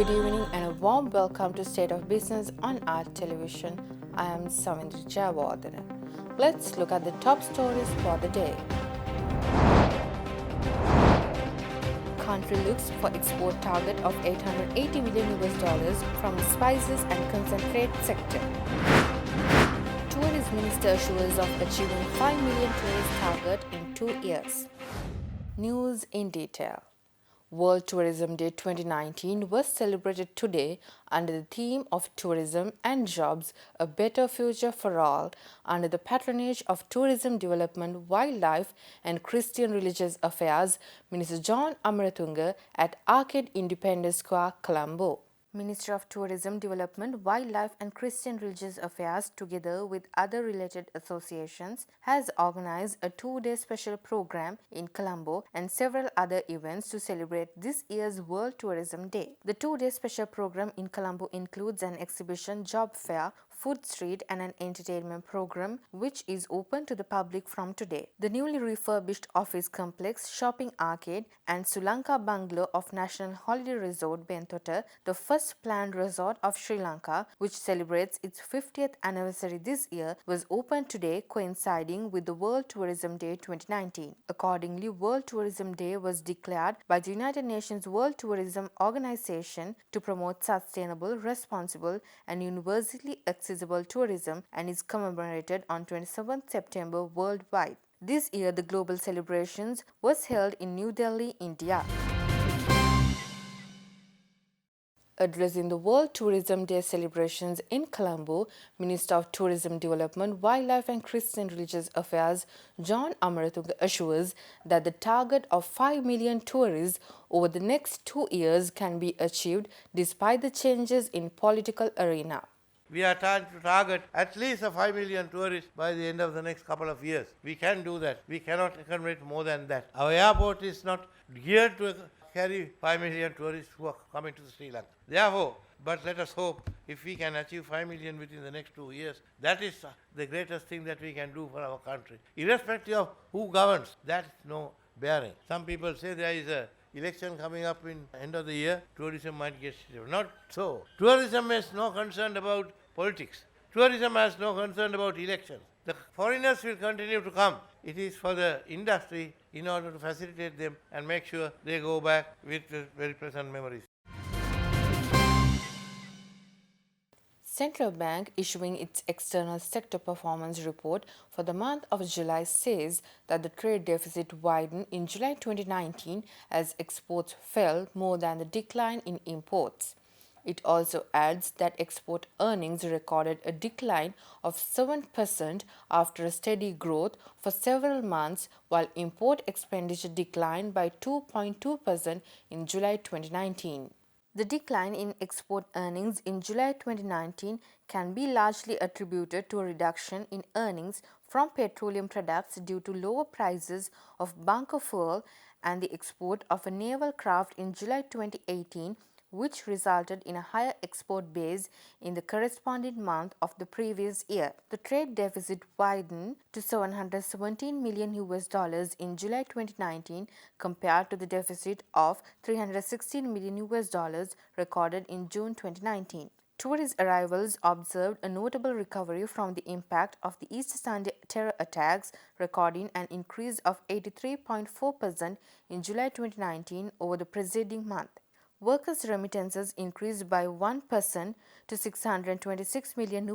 Good evening and a warm welcome to State of Business on Art Television. I am Savindra Javardhana. Let's look at the top stories for the day. Country looks for export target of $880 million from the spices and concentrate sector. Tourism Minister assures of achieving 5 million tourist target in 2 years. News in detail. World Tourism Day 2019 was celebrated today under the theme of Tourism and Jobs, a Better Future for All, under the patronage of Tourism Development, Wildlife and Christian Religious Affairs, Minister John Amarathunga at Arcade Independence Square, Colombo. Ministry of Tourism Development, Wildlife and Christian Religious Affairs, together with other related associations, has organized a 2-day special program in Colombo and several other events to celebrate this year's World Tourism Day. The 2-day special program in Colombo includes an exhibition, job fair, food street and an entertainment program which is open to the public from today. The newly refurbished office complex, shopping arcade and Lanka bungalow of National Holiday Resort Bentota, the first planned resort of Sri Lanka, which celebrates its 50th anniversary this year, was opened today, coinciding with the World Tourism Day 2019. Accordingly, World Tourism Day was declared by the United Nations World Tourism Organization to promote sustainable, responsible and universally accessible tourism and is commemorated on 27th September worldwide. This year, the global celebrations was held in New Delhi, India. Addressing the World Tourism Day celebrations in Colombo, Minister of Tourism Development, Wildlife and Christian Religious Affairs John Amarathunga assures that the target of 5 million tourists over the next 2 years can be achieved despite the changes in political arena. We are trying to target at least 5 million tourists by the end of the next couple of years. We can do that. We cannot accommodate more than that. Our airport is not geared to carry 5 million tourists who are coming to Sri Lanka. Therefore, but let us hope if we can achieve 5 million within the next 2 years, that is the greatest thing that we can do for our country. Irrespective of who governs, that is no bearing. Some people say there is a election coming up in end of the year, tourism might get shut. Not so. Tourism has no concern about politics. Tourism has no concern about elections. The foreigners will continue to come. It is for the industry in order to facilitate them and make sure they go back with very pleasant memories. Central Bank issuing its external sector performance report for the month of July says that the trade deficit widened in July 2019 as exports fell more than the decline in imports. It also adds that export earnings recorded a decline of 7% after a steady growth for several months, while import expenditure declined by 2.2% in July 2019. The decline in export earnings in July 2019 can be largely attributed to a reduction in earnings from petroleum products due to lower prices of bunker fuel and the export of a naval craft in July 2018, which resulted in a higher export base in the corresponding month of the previous year. The trade deficit widened to $717 million in July 2019 compared to the deficit of $316 million recorded in June 2019. Tourist arrivals observed a notable recovery from the impact of the Easter Sunday terror attacks, recording an increase of 83.4% in July 2019 over the preceding month. Workers' remittances increased by 1% to $626 million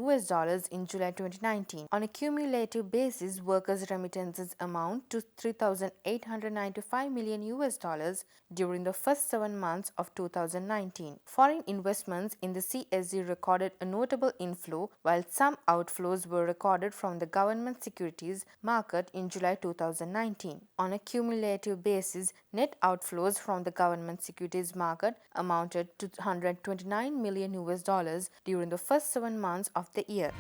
in July 2019. On a cumulative basis, workers' remittances amount to $3,895 million during the first 7 months of 2019. Foreign investments in the CSD recorded a notable inflow, while some outflows were recorded from the government securities market in July 2019. On a cumulative basis, net outflows from the government securities market amounted to $129 million during the first 7 months of the year.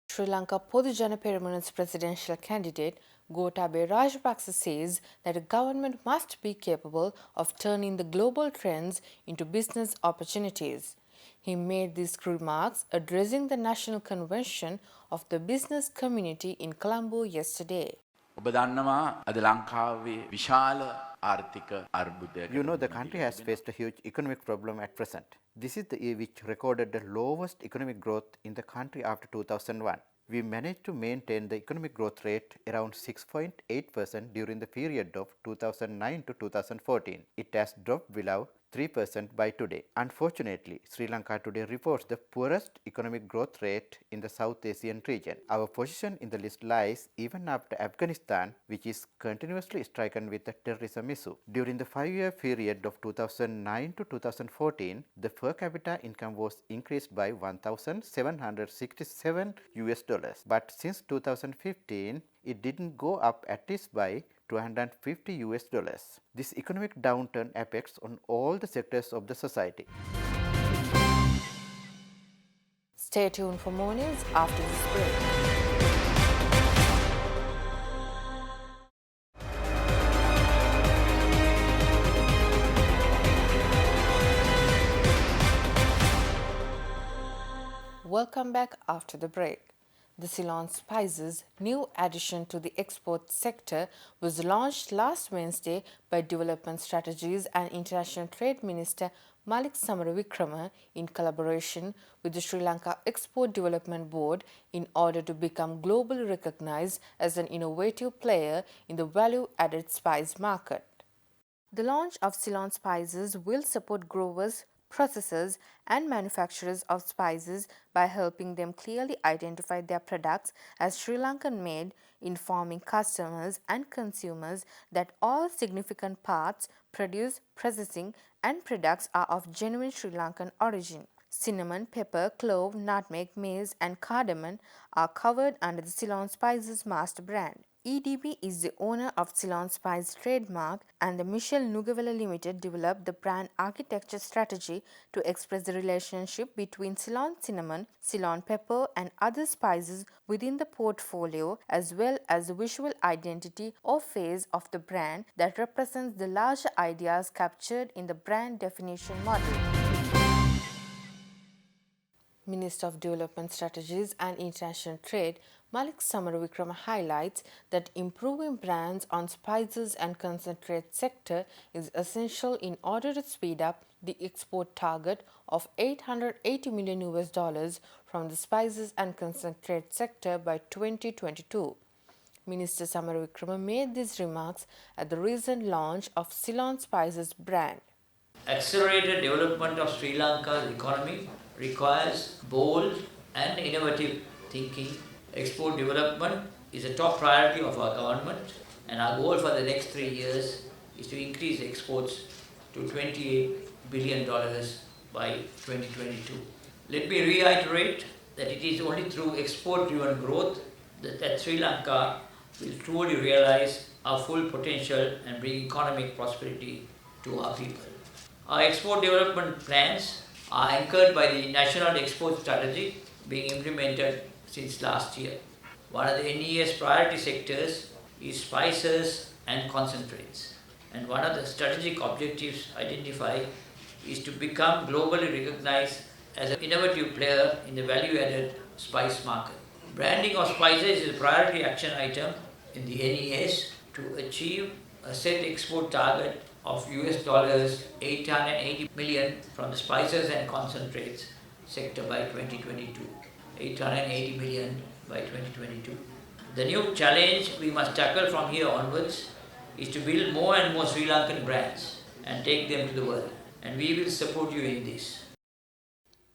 Sri Lanka Podujana Peremuna's presidential candidate Gotabaya Rajapaksa says that a government must be capable of turning the global trends into business opportunities. He made these remarks addressing the National Convention of the Business Community in Colombo yesterday. ඔබ දන්නවා අද ලංකාවේ විශාල ආර්ථික අර්බුදයකට You know, the මුහුණ country දීලා has තිබෙනවා. faced a huge economic problem at present. This is the year which recorded the lowest economic growth in the country after 2001. We managed to maintain the economic growth rate around 6.8% during the period of 2009 to 2014. It has dropped below 3% by today. Unfortunately, Sri Lanka today reports the poorest economic growth rate in the South Asian region. Our position in the list lies even after Afghanistan, which is continuously stricken with the terrorism issue. During the 5-year period of 2009 to 2014, the per capita income was increased by 1,767 US dollars. But since 2015, it didn't go up at least by 250 US dollars. This economic downturn affects on all the sectors of the society. Stay tuned for more news after this break. Welcome back after the break. The Ceylon Spices, new addition to the export sector, was launched last Wednesday by Development Strategies and International Trade Minister Malik Samaravikrama in collaboration with the Sri Lanka Export Development Board in order to become globally recognized as an innovative player in the value-added spice market. The launch of Ceylon Spices will support growers, processors and manufacturers of spices by helping them clearly identify their products as Sri Lankan made, informing customers and consumers that all significant parts, produce, processing and products are of genuine Sri Lankan origin. Cinnamon, pepper, clove, nutmeg, mace and cardamom are covered under the Ceylon Spices master brand. EDB is the owner of Ceylon Spice trademark, and the Michel Nugavella Limited developed the brand architecture strategy to express the relationship between Ceylon cinnamon, Ceylon pepper and other spices within the portfolio, as well as the visual identity or face of the brand that represents the larger ideas captured in the brand definition model. Minister of Development Strategies and International Trade Malik Samaravikrama highlights that improving brands on spices and concentrate sector is essential in order to speed up the export target of $880 million US dollars from the spices and concentrate sector by 2022. Minister Samaravikrama made these remarks at the recent launch of Ceylon Spices brand. Accelerated development of Sri Lanka's economy requires bold and innovative thinking. Export development is a top priority of our government, and our goal for the next 3 years is to increase exports to $28 billion by 2022. Let me reiterate that it is only through export-driven growth that Sri Lanka will truly realize our full potential and bring economic prosperity to our people. Our export development plans are anchored by the National Export Strategy being implemented since last year. One of the NES priority sectors is spices and concentrates. And one of the strategic objectives identified is to become globally recognized as an innovative player in the value-added spice market. Branding of spices is a priority action item in the NES to achieve a set export target of US dollars 880 million from the spices and concentrates sector by 2022. 880 million by 2022. The new challenge we must tackle from here onwards is to build more and more Sri Lankan brands and take them to the world. And we will support you in this.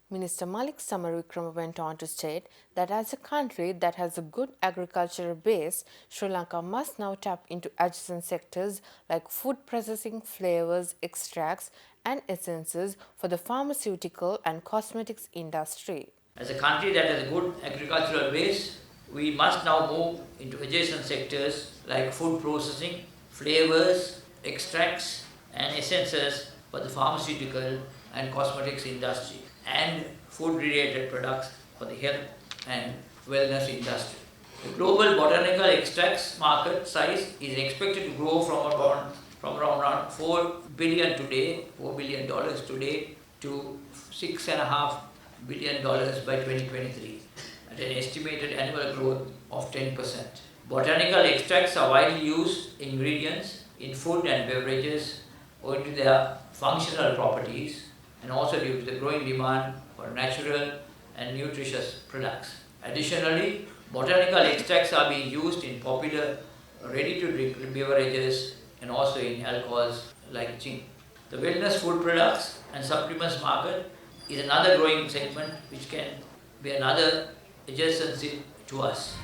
Minister Malik Samaravikrama went on to state that as a country that has a good agricultural base, Sri Lanka must now tap into adjacent sectors like food processing, flavors, extracts and essences for the pharmaceutical and cosmetics industry. As a country that has a good agricultural base, we must now move into adjacent sectors like food processing, flavors, extracts and essences for the pharmaceutical and cosmetics industry, and food-related products for the health and wellness industry. The global botanical extracts market size is expected to grow from around $4 billion today to $6.5 billion by 2023, at an estimated annual growth of 10%. Botanical extracts are widely used ingredients in food and beverages owing to their functional properties and also due to the growing demand for natural and nutritious products. Additionally, botanical extracts are being used in popular ready-to-drink beverages and also in alcohols like gin. The wellness food products and supplements market is another growing segment which can be another adjacency to us.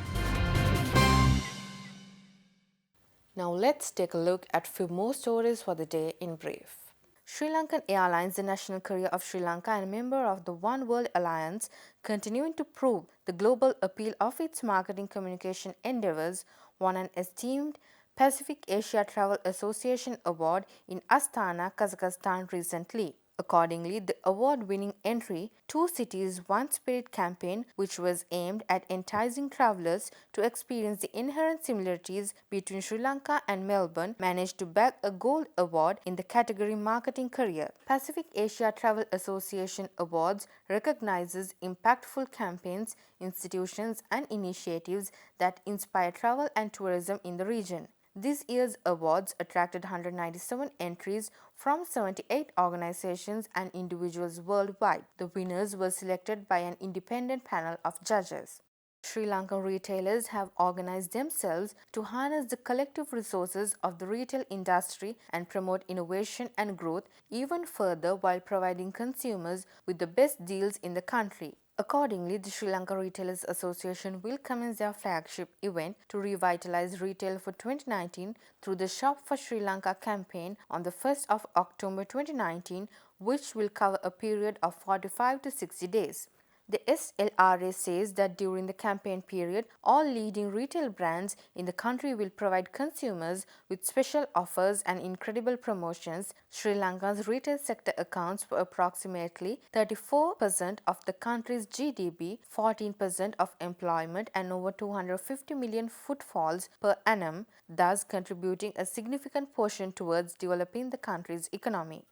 Now let's take a look at few more stories for the day in brief. Sri Lankan Airlines, the national carrier of Sri Lanka and a member of the One World Alliance, continuing to prove the global appeal of its marketing communication endeavors, won an esteemed Pacific Asia Travel Association Award in Astana, Kazakhstan recently. Accordingly, the award-winning entry, Two Cities, One Spirit campaign, which was aimed at enticing travelers to experience the inherent similarities between Sri Lanka and Melbourne, managed to bag a gold award in the category Marketing Career. Pacific Asia Travel Association Awards recognizes impactful campaigns, institutions, and initiatives that inspire travel and tourism in the region. This year's awards attracted 197 entries from 78 organizations and individuals worldwide. The winners were selected by an independent panel of judges. Sri Lankan retailers have organized themselves to harness the collective resources of the retail industry and promote innovation and growth even further while providing consumers with the best deals in the country. Accordingly, the Sri Lanka Retailers Association will commence their flagship event to revitalize retail for 2019 through the Shop for Sri Lanka campaign on the 1st of October 2019, which will cover a period of 45 to 60 days. The SLRA says that during the campaign period, all leading retail brands in the country will provide consumers with special offers and incredible promotions. Sri Lanka's retail sector accounts for approximately 34% of the country's GDP, 14% of employment, and over 250 million footfalls per annum, thus contributing a significant portion towards developing the country's economy.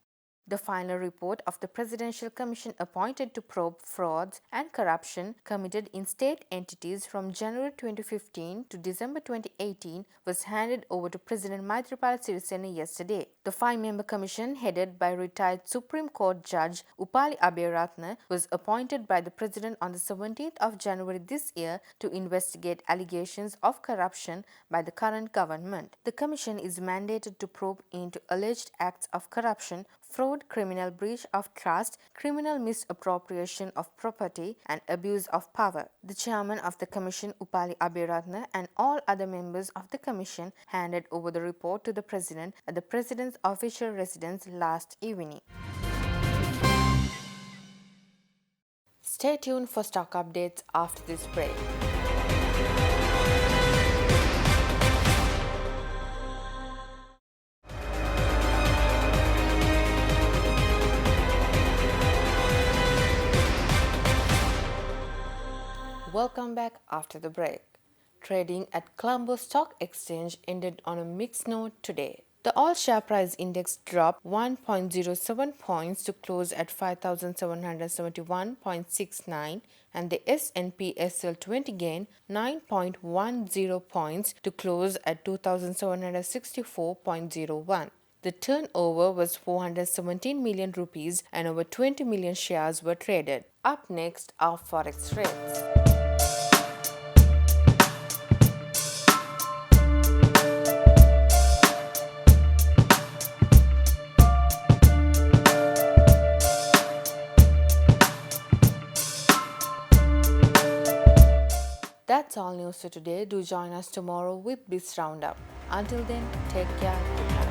The final report of the Presidential Commission appointed to probe frauds and corruption committed in state entities from January 2015 to December 2018 was handed over to President Maithripala Sirisena yesterday. The five-member commission, headed by retired Supreme Court Judge Upali Abeyratne, was appointed by the President on the 17th of January this year to investigate allegations of corruption by the current government. The commission is mandated to probe into alleged acts of corruption, fraud, criminal breach of trust, criminal misappropriation of property, and abuse of power. The chairman of the commission, Upali Abeyratne, and all other members of the commission handed over the report to the president at the president's official residence last evening. Stay tuned for stock updates after this break. Welcome back after the break. Trading at Colombo Stock Exchange ended on a mixed note today. The all-share price index dropped 1.07 points to close at 5,771.69 and the S&P SL20 gained 9.10 points to close at 2,764.01. The turnover was 417 million rupees and over 20 million shares were traded. Up next are forex rates. That's all news for today. Do join us tomorrow with this roundup. Until then, take care.